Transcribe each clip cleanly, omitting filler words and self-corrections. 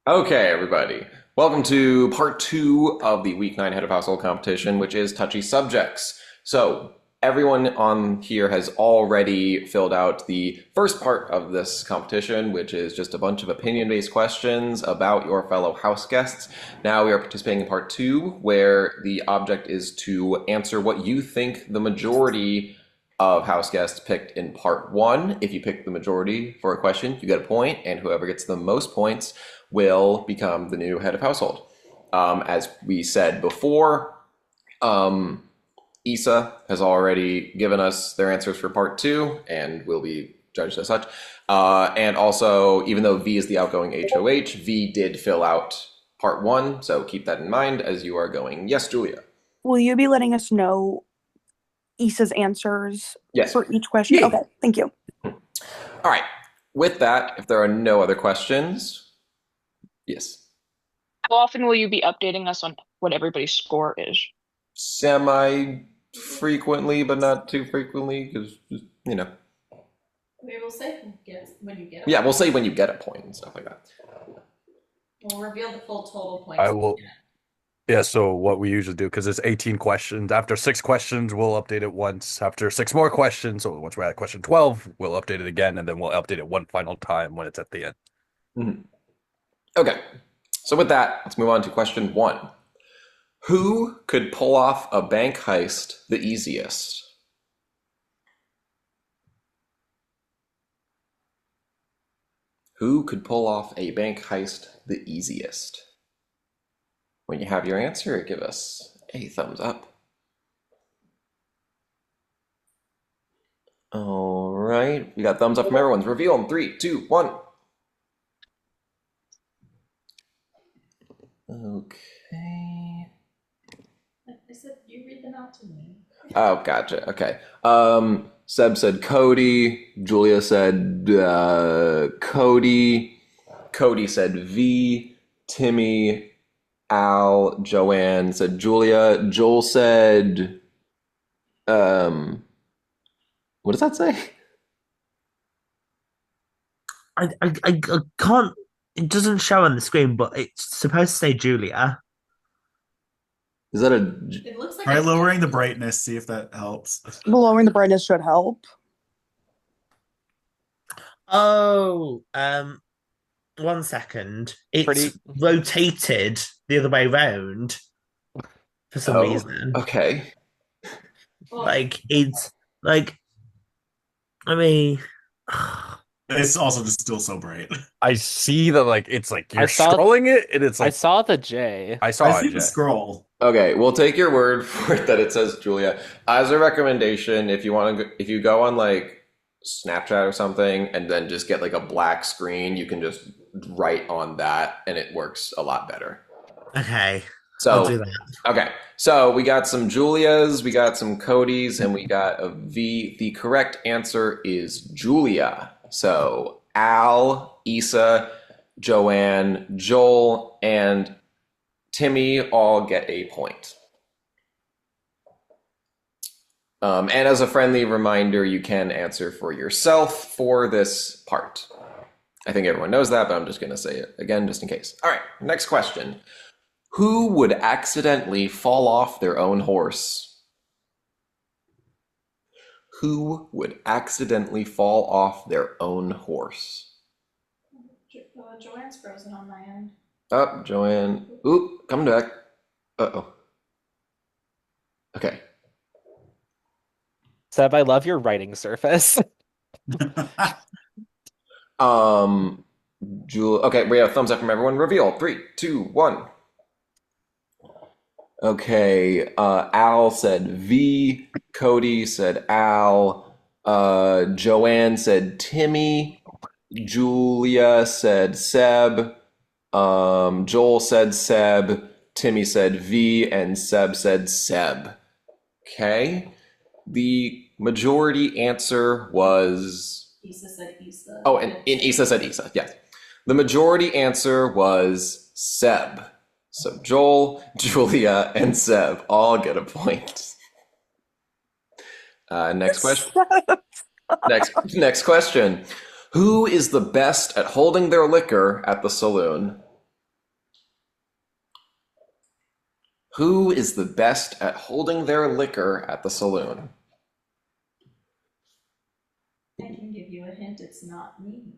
Okay, everybody. Welcome to part two of the week 9 head of household competition, which is touchy subjects. So, everyone on here has already filled out the first part of this competition, which is just a bunch of opinion based questions about your fellow house guests. Now, we are participating in part two, where the object is to answer what you think the majority of house guests picked in part one. If you pick the majority for a question, you get a point, and whoever gets the most points will become the new head of household. As we said before, Issa has already given us their answers for part two and will be judged as such. And also, even though V is the outgoing HOH, V did fill out part one, so keep that in mind as you are going. Yes, Julia. Will you be letting us know Issa's answers Yes. for each question? Yay. Okay, thank you. All right. With that, if there are no other questions, yes. How often will you be updating us on what everybody's score is? Semi frequently, but not too frequently, because, you know. We will say when you get Yeah, them. we'll say when you get a point and stuff like that. We'll reveal the full total points. I will. Yeah, so what we usually do, because it's 18 questions. After 6 questions, we'll update it once. After 6 more questions, so once we're at question 12, we'll update it again, and then we'll update it one final time when it's at the end. Mhm. Okay, so with that, let's move on to question one. Who could pull off a bank heist the easiest? Who could pull off a bank heist the easiest? When you have your answer, give us a thumbs up. All right, we got thumbs up from everyone. Reveal in 3, 2, 1. Okay. I said you read them out to me. Oh, gotcha. Okay. Seb said Cody. Julia said Cody. Cody said V. Timmy, Al, Joanne said Julia. Joel said um what does that say? I can't. It doesn't show on the screen, but it's supposed to say Julia. Is that a It looks like Try lowering the brightness, see if that helps. Lowering the brightness should help. Oh, 1 second. It's Pretty- rotated the other way round for some oh, reason. okay. Like it's like I mean, It's also just still so bright. I see that, like, it's like I you're saw- scrolling it, and it's I like, saw the J. I I saw see it, the yeah. scroll. Okay, we'll take your word for it that it says Julia. As a recommendation, if you want to, if you go on like Snapchat or something and then just get like a black screen, you can just write on that and it works a lot better. okay, I'll do So, that. okay, so we got some Julias, we got some Codys, and we got a V. The correct answer is Julia. So, Al, Issa, Joanne, Joel, and Timmy all get a point. And as a friendly reminder, you can answer for yourself for this part. I think everyone knows that, but I'm just going to say it again just in case. All right, next question. Who would accidentally fall off their own horse? Who would accidentally fall off their own horse? Joanne's frozen on my end. Oh, Joanne. Oop, coming back. Uh-oh. Okay. Seb, I love your writing surface. Okay, we have thumbs up from everyone. Reveal. 3, 2, 1. Okay, Al said V. Cody said Al. Joanne said Timmy. Julia said Seb. Joel said Seb. Timmy said V. And Seb said Seb. Okay. The majority answer was. Issa said Issa. Oh, and Issa said Issa, yes. The majority answer was Seb. So Joel, Julia, and Seb all get a point. Next question. Next question. Who is the best at holding their liquor at the saloon? Who is the best at holding their liquor at the saloon? I can give you a hint, it's not me.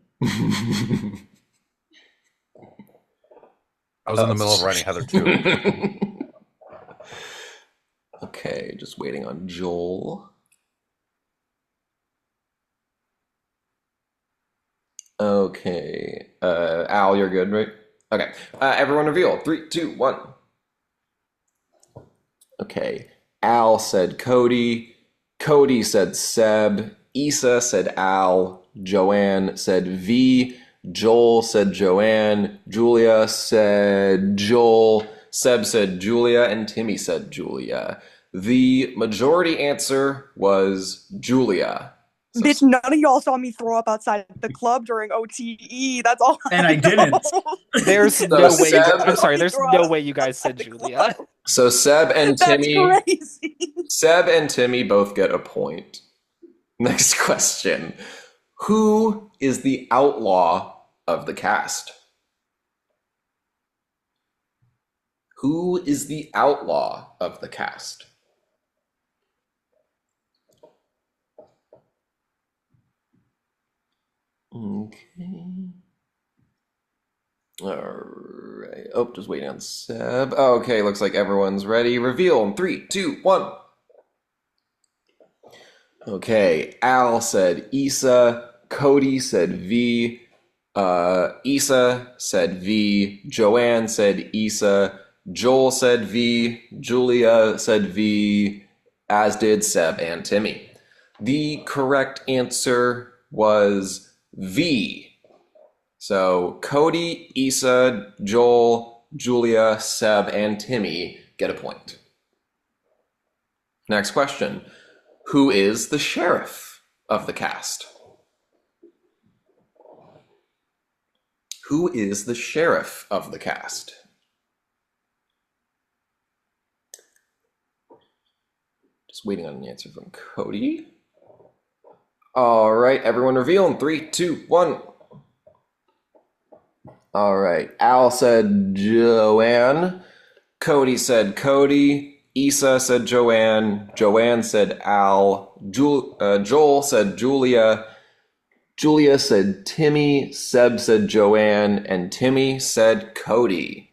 I was in the middle of writing Heather too. Okay, just waiting on Joel. Okay, Al, you're good, right? Okay, everyone reveal. 3, 2, 1. Okay, Al said Cody. Cody said Seb. Issa said Al. Joanne said V. Joel said Joanne. Julia said Joel. Seb said Julia. And Timmy said Julia. The majority answer was Julia. So Bitch, none of y'all saw me throw up outside the club during OTE. That's all. And I didn't. There's no way. Seb- I'm sorry. There's Throw no up way you guys said outside the Julia. club. So Seb and That's Timmy. crazy. Seb and Timmy both get a point. Next question. Who is the outlaw of the cast? Who is the outlaw of the cast? Okay. All right. Oh, just waiting on Seb. Okay, looks like everyone's ready. Reveal in 3, 2, 1. Okay, Al said Issa. Cody said V. Issa said V. Joanne said Issa. Joel said V. Julia said V. As did Seb and Timmy. The correct answer was V. So Cody, Issa, Joel, Julia, Seb, and Timmy get a point. Next question. Who is the sheriff of the cast? Who is the sheriff of the cast? Just waiting on an answer from Cody. All right, everyone reveal in 3, 2, 1. All right, Al said Joanne. Cody said Cody. Issa said Joanne. Joanne said Al. Joel said Julia. Julia said Timmy. Seb said Joanne. And Timmy said Cody.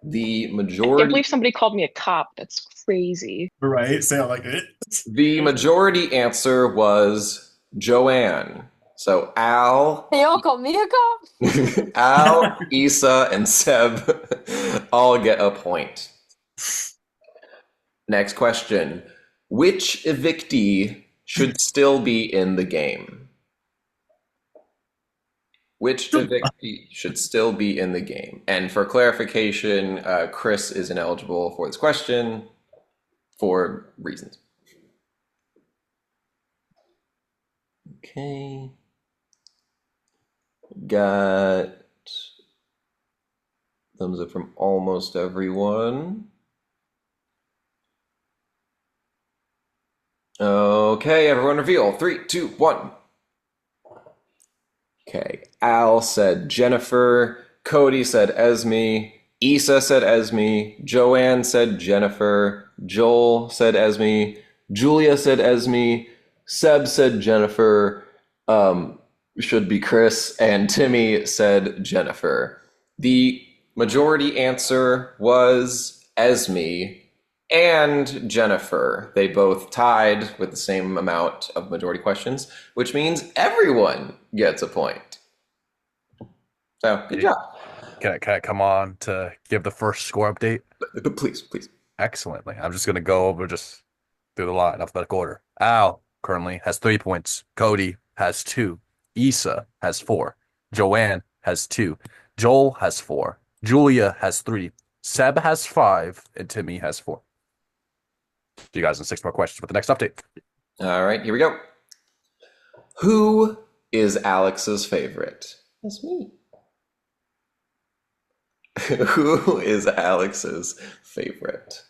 The I can't majority. believe somebody called me a cop. That's crazy. Right? Say it like it. The majority answer was Joanne. So Al, They all call me a cop. Al, Issa, and Seb all get a point. Next question. Which evictee should still be in the game? Which evictee should still be in the game? And for clarification, Chris is ineligible for this question for reasons. Okay. Got thumbs up from almost everyone. Okay, everyone reveal. 3, 2, 1. Okay. Al said Jennifer. Cody said Esme. Issa said Esme. Joanne said Jennifer. Joel said Esme. Julia said Esme. Seb said Jennifer. Should be Chris. And Timmy said Jennifer. The majority answer was Esme and Jennifer. They both tied with the same amount of majority questions, which means everyone gets a point. So, good job. Can I come on to give the first score update? But please. Excellently. I'm just going to go over just through the line, alphabetical order. Al currently has 3 points. Cody has 2. Issa has 4. Joanne has 2. Joel has 4. Julia has 3. Seb has 5. And Timmy has 4. See you guys in 6 more questions with the next update. All right, here we go. Who is Alex's favorite? That's me. Who is Alex's favorite?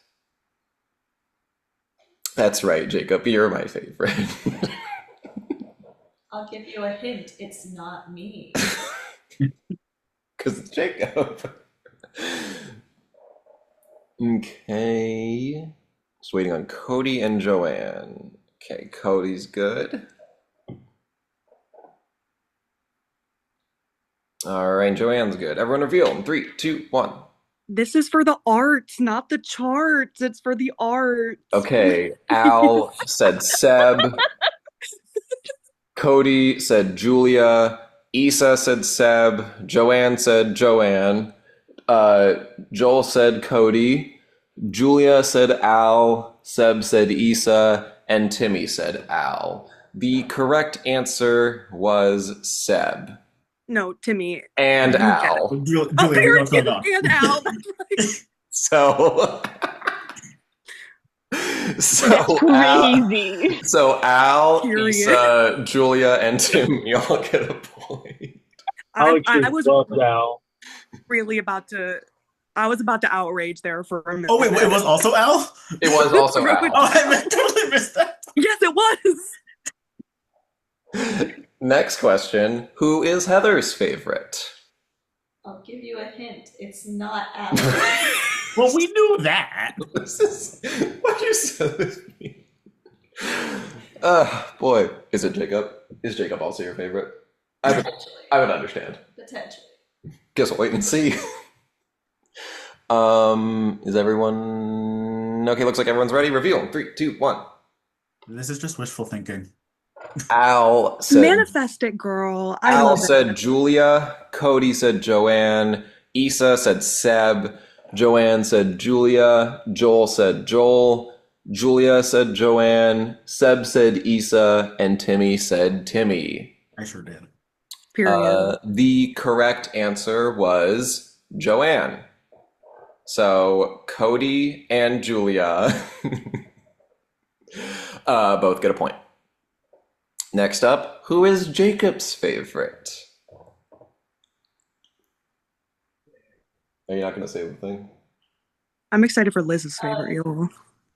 That's right, Jacob. You're my favorite. I'll give you a hint, it's not me. Because it's Jacob. Okay. Just waiting on Cody and Joanne. Okay, Cody's good. All right, Joanne's good. Everyone reveal in 3, 2, 1. This is for the arts, not the charts. It's for the arts. Okay, Al said Seb. Cody said Julia. Issa said Seb. Joanne said Joanne. Joel said Cody. Julia said Al. Seb said Issa. And Timmy said Al. The correct answer was Seb. No, Timmy. And You get Al. Julia, Oh, we don't fill out. and Al. That's right. So, That's Al, crazy. so Al, Period. Issa, Julia, and Timmy all get a point. I Alex was love now. really about to. I was about to outrage there for a minute. Oh wait, it was also Al? It was also Ruined. Al. Oh, I totally missed that. Yes, it was. Next question. Who is Heather's favorite? I'll give you a hint. It's not Al. Well, we knew that. This is what you said with me. Boy. Is it Jacob? Is Jacob also your favorite? I would understand. Potentially. Guess we'll wait and see. Is everyone okay? Looks like everyone's ready. Reveal in 3, 2, 1. This is just wishful thinking. Al said Manifest it, girl. I Al love said it. Julia. Cody said Joanne. Issa said Seb. Joanne said Julia. Joel said Joel. Julia said Joanne. Seb said Issa. And Timmy said Timmy. I sure did. Period. The correct answer was Joanne. So Cody and Julia both get a point. Next up, who is Jacob's favorite? Are you not going to say anything? I'm excited for Liz's favorite, y'all.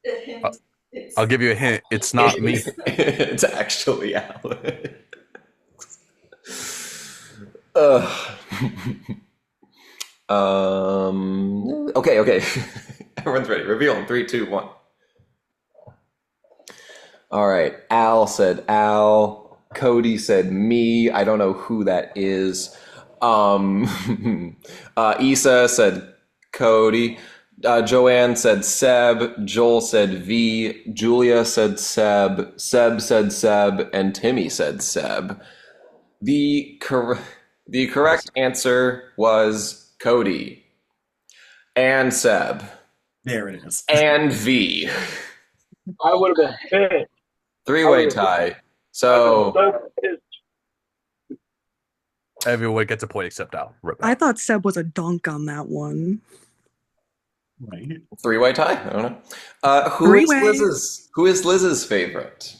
A hint. It's I'll give you a hint. It's not me. It's actually Alex. Okay. Everyone's ready. Reveal in 3, 2, 1. All right. Al said Al. Cody said me. I don't know who that is. Issa said Cody. Joanne said Seb. Joel said V. Julia said Seb. Seb said Seb. And Timmy said Seb. The correct answer was Cody. And Seb. There it is. And V. I would have been pissed. Three-way tie. So Everyone gets a point except Al. I thought Seb was a dunk on that one. Right. three-way tie. I don't know. Three-way. Who is Liz's favorite?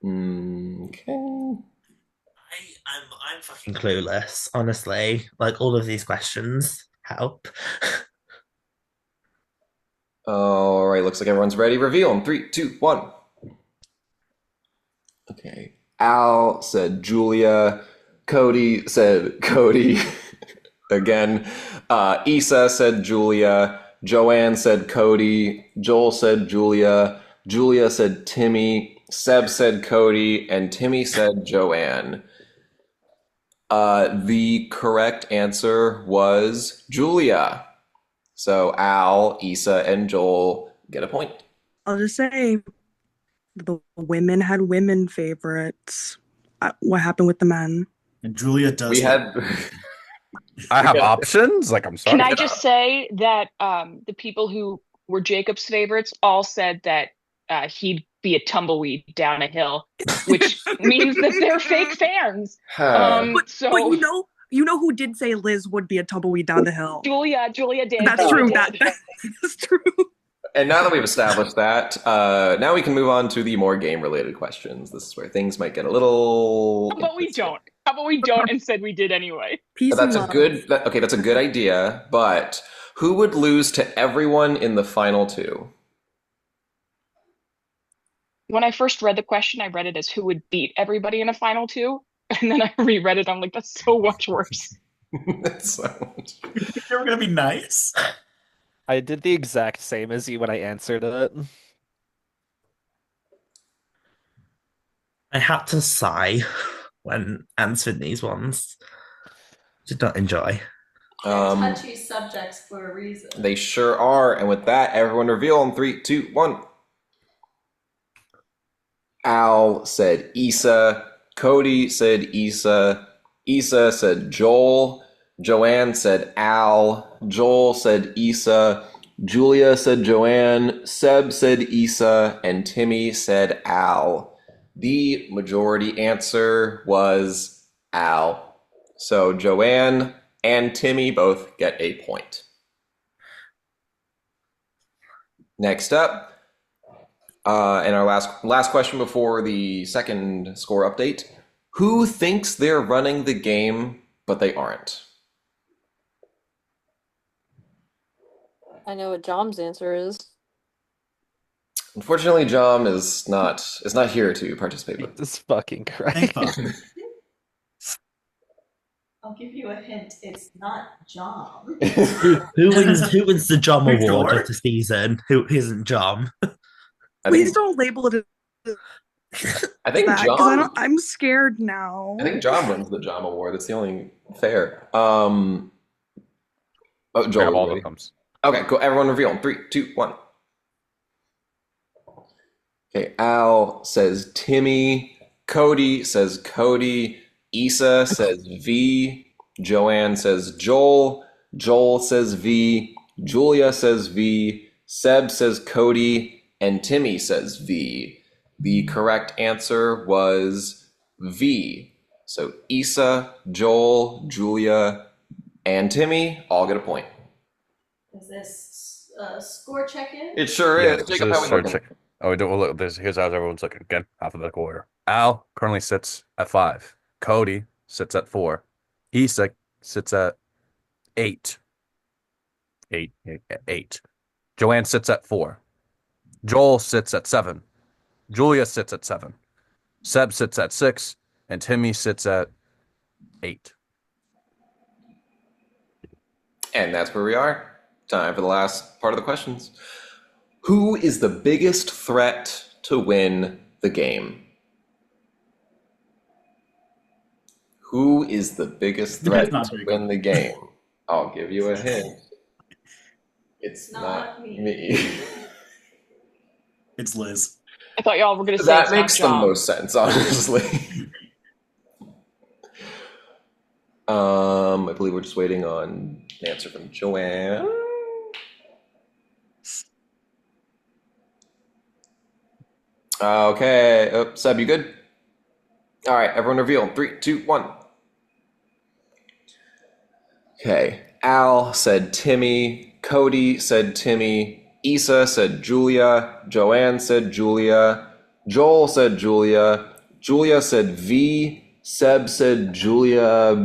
Okay. I'm fucking clueless, honestly. Like all of these questions help. All right. Looks like everyone's ready. Reveal in 3, 2, 1. Okay. Al said Julia. Cody said Cody. Again. Issa said Julia. Joanne said Cody. Joel said Julia. Julia said Timmy. Seb said Cody. And Timmy said Joanne. The correct answer was Julia. So Al, Issa, and Joel get a point. I'll just say the women had women favorites. What happened with the men? And Julia does. We had I have options. Like I'm sorry. Can I just say that the people who were Jacob's favorites all said that he'd be a tumbleweed down a hill, which means that they're fake fans. But So you know who did say Liz would be a tumbleweed down the hill? Julia did. That's true. That's true. And now that we've established that, now we can move on to the more game-related questions. This is where things might get a little. How about we don't? How about we don't and said we did anyway? Peace That's and a love. good. Okay, that's a good idea. But who would lose to everyone in the final two? When I first read the question, I read it as who would beat everybody in a final two. And then I reread it. I'm like, that's so much worse. That's so much. They were gonna be nice. I did the exact same as you when I answered it. I had to sigh when answering these ones. Did not enjoy. They're Um, touchy subjects for a reason. They sure are. And with that, everyone reveal in 3, 2, 1. Al said Issa. Cody said Issa. Issa said Joel. Joanne said Al. Joel said Issa. Julia said Joanne. Seb said Issa. And Timmy said Al. The majority answer was Al. So Joanne and Timmy both get a point. Next up, and our last question before the second score update. Who thinks they're running the game, but they aren't? I know what Jom's answer is. Unfortunately, Jom is not here to participate with. Jesus fucking Thank Christ. fuck. I'll give you a hint. It's not John. Who wins the Jom Victor? Award of the season? Who isn't Jom? I Please think, don't label it as I think that because Jom. I'm scared now. I think Jom wins the Jom Award. That's the only fair. Oh, We Joel. have you all the ready? thumbs. Okay, go. Everyone reveal in 3, 2, 1. Okay, Al says Timmy. Cody says Cody. Issa says V. Joanne says Joel. Joel says V. Julia says V. Seb says Cody. And Timmy says V. The correct answer was V. So Issa, Joel, Julia, and Timmy all get a point. Is this score check-in? It sure Yeah, is. this Jacob, is how we sort of looking? check. Oh, we don't well, look. Here's how everyone's looking again. Alphabetical order. Al currently sits at 5. Cody sits at 4. Issa sits at 8. 8. Joanne sits at 4. Joel sits at 7. Julia sits at 7. Seb sits at 6. And Timmy sits at 8. And that's where we are. Time for the last part of the questions. Who is the biggest threat to win the game? Who is the biggest threat It's not to Jacob. win the game? I'll give you a hint. It's not Not me. me. It's Liz. I thought y'all were going to say That it's makes not the John. most sense, honestly. I believe we're just waiting on an answer from Joanne. Okay. Oh, Seb, you good? All right, everyone reveal. 3, 2, 1. Okay. Al said Timmy. Cody said Timmy. Issa said Julia. Joanne said Julia. Joel said Julia. Julia said V. Seb said Julia.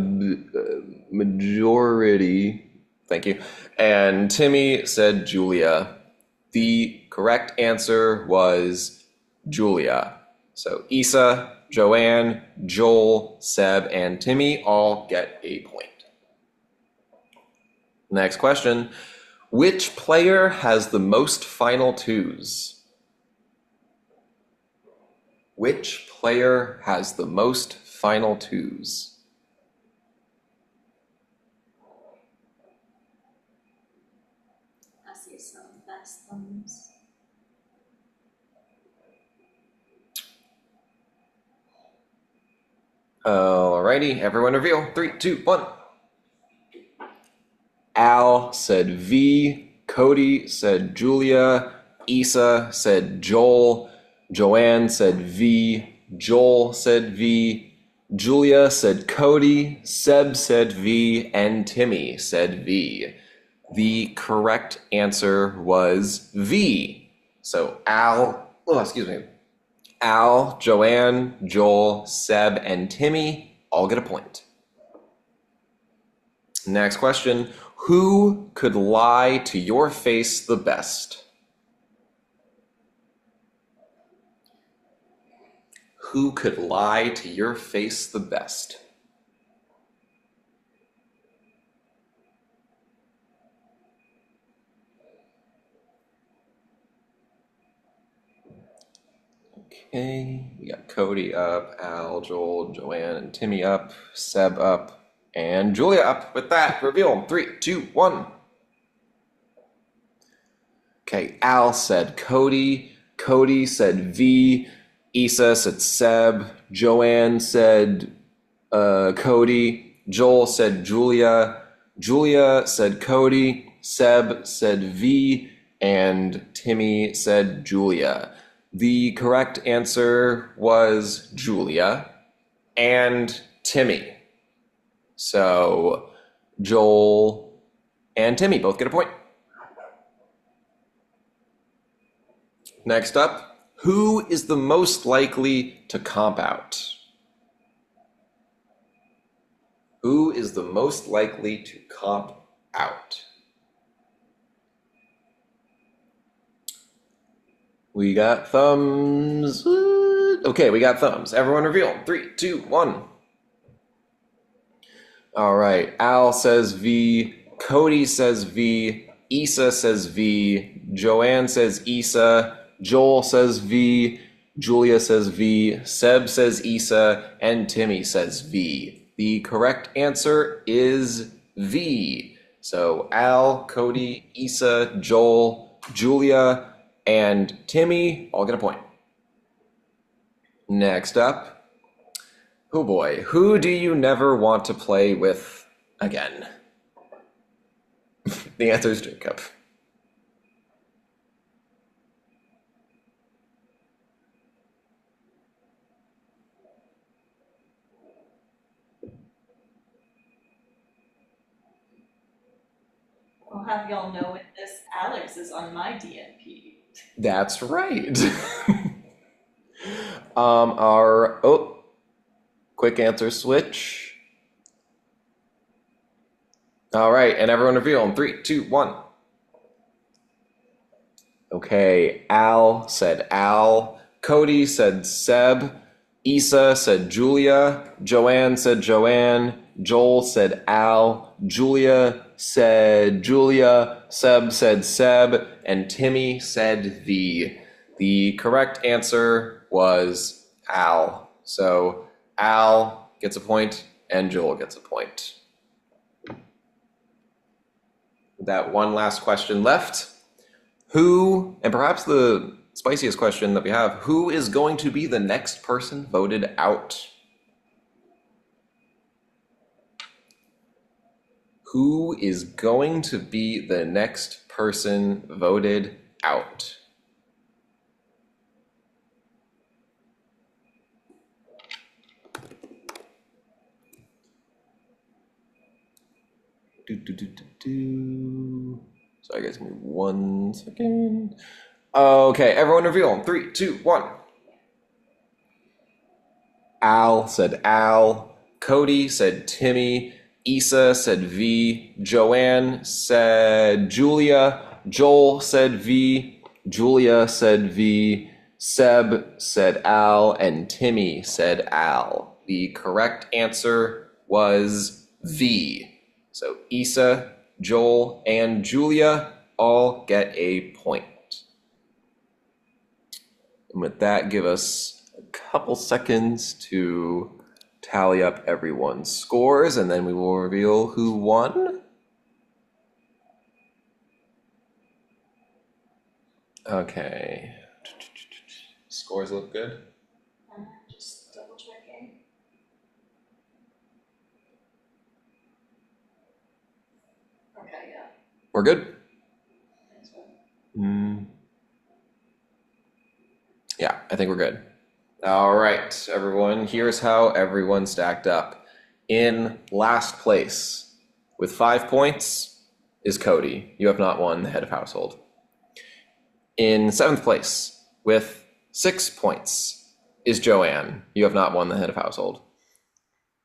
Majority. Thank you. And Timmy said Julia. The correct answer was Julia. So Issa, Joanne, Joel, Seb, and Timmy all get a point. Next question. Which player has the most final twos? Which player has the most final twos? I see some fast thumbs. Alrighty, everyone reveal. 3, 2, 1. Al said V. Cody said Julia. Issa said Joel. Joanne said V. Joel said V. Julia said Cody. Seb said V. And Timmy said V. The correct answer was V. So Al, Joanne, Joel, Seb, and Timmy all get a point. Next question. Who could lie to your face the best? Who could lie to your face the best? Okay, we got Cody up, Al, Joel, Joanne, and Timmy up, Seb up, and Julia up. With that, reveal. 3, 2, 1. Okay, Al said Cody, Cody said V, Issa said Seb, Joanne said Cody, Joel said Julia, Julia said Cody, Seb said V, and Timmy said Julia. The correct answer was Julia and Timmy. So Joel and Timmy both get a point. Next up, who is the most likely to comp out? Who is the most likely to comp out? We got thumbs. Okay, we got thumbs. Everyone reveal. 3, 2, 1. All right. Al says V. Cody says V. Issa says V. Joanne says Issa. Joel says V. Julia says V. Seb says Issa. And Timmy says V. The correct answer is V. So Al, Cody, Issa, Joel, Julia, and Timmy all get a point. Next up, oh boy, who do you never want to play with again? The answer is Jacob. I'll have y'all know it. This Alex is on my DNP. That's right. Quick answer switch. All right, and everyone reveal in 3, 2, 1. Okay, Al said Al, Cody said Seb, Issa said Julia, Joanne said Joanne, Joel said Al, Julia said Julia, Seb said Seb, and Timmy said V. The correct answer was Al. So Al gets a point and Joel gets a point. That one last question left. Who, and perhaps the spiciest question that we have, who is going to be the next person voted out? Who is going to be the next person voted out? Sorry guys, give me 1 second. Okay, everyone reveal. 3, 2, 1. Al said Al. Cody said Timmy. Issa said V. Joanne said Julia. Joel said V. Julia said V. Seb said Al. And Timmy said Al. The correct answer was V. So Issa, Joel, and Julia all get a point. And with that, give us a couple seconds to tally up everyone's scores, and then we will reveal who won. Okay. Scores look good. Just double checking. Okay, yeah. We're good? Thanks, man. Yeah, I think we're good. All right, everyone. Here's how everyone stacked up. In last place, with 5 points, is Cody. You have not won the head of household. In 7th place, with 6 points, is Joanne. You have not won the head of household.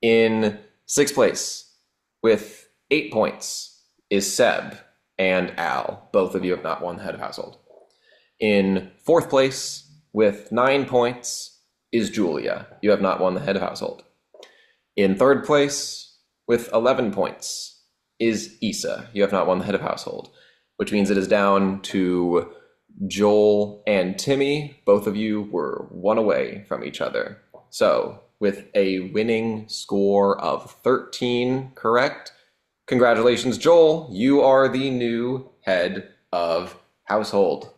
In 6th place, with 8 points, is Seb and Al. Both of you have not won the head of household. In 4th place, with 9 points, is Julia. You have not won the head of household. In third place, with 11 points, is Issa. You have not won the head of household, which means it is down to Joel and Timmy. Both of you were one away from each other. So, with a winning score of 13 correct, congratulations, Joel. You are the new head of household.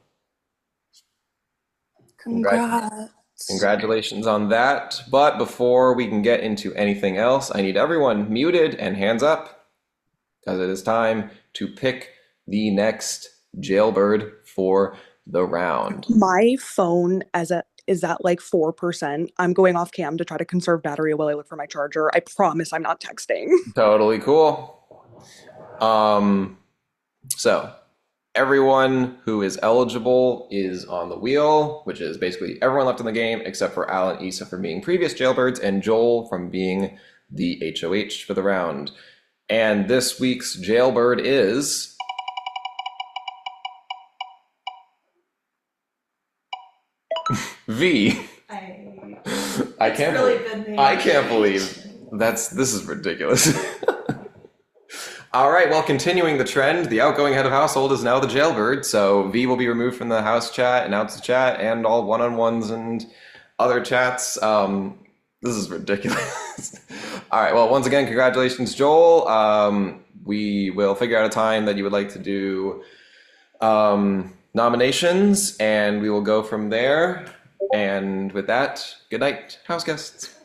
Congrats. Congratulations on that. But before we can get into anything else, I need everyone muted and hands up, because it is time to pick the next jailbird for the round. My phone is at like 4%. I'm going off cam to try to conserve battery while I look for my charger. I promise I'm not texting. Totally cool. So everyone who is eligible is on the wheel, which is basically everyone left in the game except for Al and Issa from being previous jailbirds and Joel from being the HOH for the round. And this week's jailbird is V. I can't really believe, good name. I can't believe this is ridiculous. All right, well, continuing the trend, the outgoing head of household is now the jailbird, so V will be removed from the house chat and out to chat and all one-on-ones and other chats. This is ridiculous. All right, well, once again, congratulations, Joel. We will figure out a time that you would like to do nominations, and we will go from there. And with that, good night, house guests.